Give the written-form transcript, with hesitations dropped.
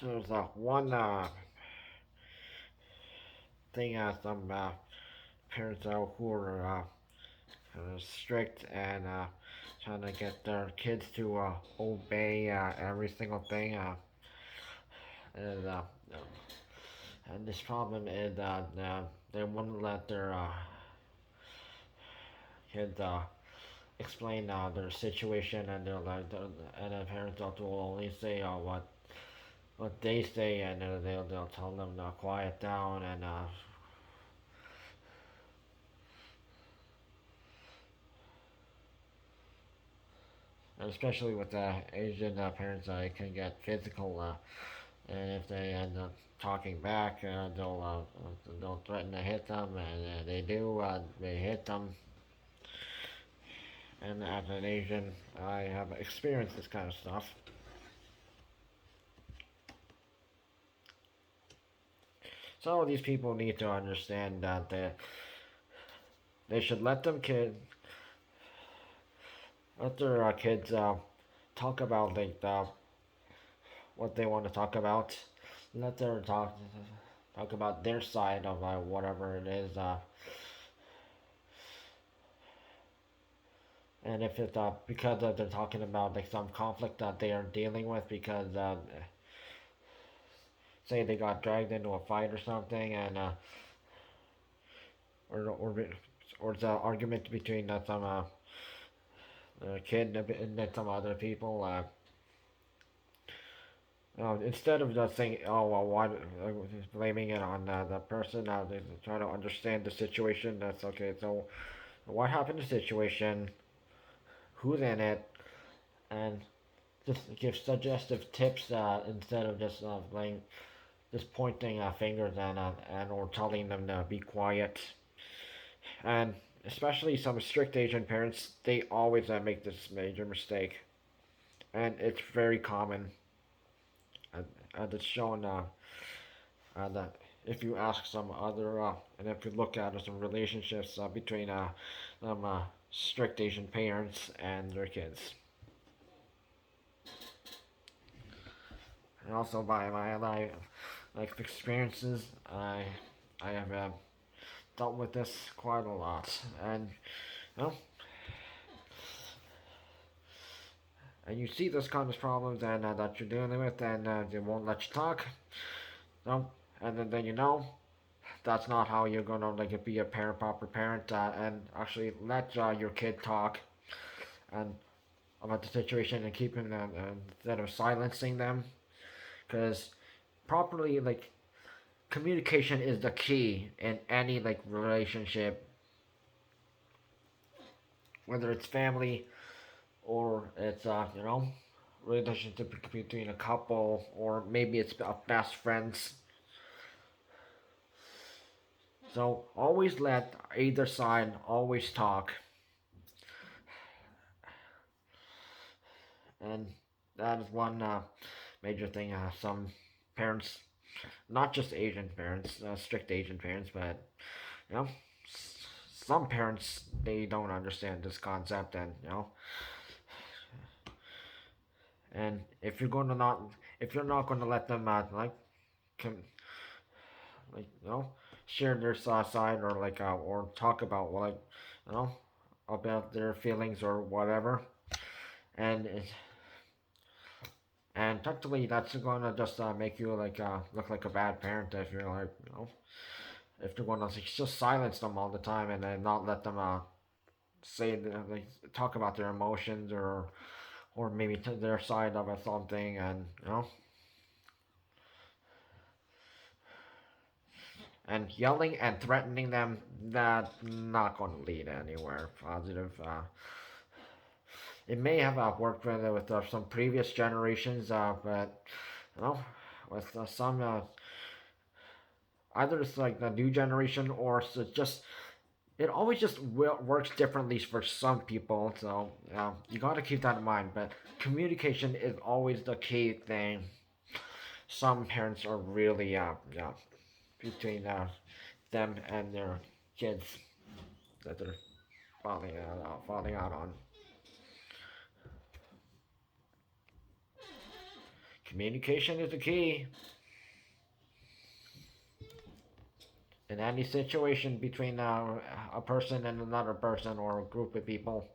So there's one thing some parents who are strict and trying to get their kids to obey every single thing. And, uh, and this problem is that they wouldn't let their kids explain their situation, and they're like, and the parents will only say what they say, and they'll tell them to quiet down and especially with Asian parents, it can get physical. And if they end up talking back, they'll threaten to hit them, and they do. They hit them, and as an Asian, I have experienced this kind of stuff. So these people need to understand that they should let their kids talk about what they want to talk about. Let their talk about their side of whatever it is. And if it's because they're talking about like some conflict that they are dealing with, because say they got dragged into a fight or something, and or or or it's an argument between some kid and some other people. Instead of just saying, "Oh well, why?" Blaming it on the person, they try to understand the situation. That's okay. So, what happened? The situation, who's in it, and just give suggestive tips instead of just pointing fingers and or telling them to be quiet. And especially some strict Asian parents, they always make this major mistake, and it's very common. And it's shown that if you ask some other and if you look at some relationships between some strict Asian parents and their kids. And also by my life experiences, I have dealt with this quite a lot, and you know, and you see those kind of problems and that you're dealing with, and they won't let you talk. No, and then that's not how you're gonna like be a proper parent, and actually let your kid talk and about the situation and keeping them instead of silencing them, because properly communication is the key in any relationship, whether it's family or it's relationship between a couple, or maybe it's best friends. So always let either side always talk, and that is one major thing. Some parents, not just Asian parents, strict Asian parents, but you know, some parents they don't understand this concept, and and if you're not gonna let them com- share their side, or or talk about you know about their feelings or whatever, and and technically that's gonna just make you look like a bad parent if you're if you're gonna just silence them all the time and then not let them say talk about their emotions, or maybe to their side of something, and and yelling and threatening them, that not going to lead anywhere positive. It may have worked with some previous generations, but you know, with some either it's like the new generation, or it's just it always just works differently for some people. So you got to keep that in mind. But communication is always the key thing. Some parents are really between them and their kids that they're falling out on. Communication is the key in any situation between a person and another person or a group of people.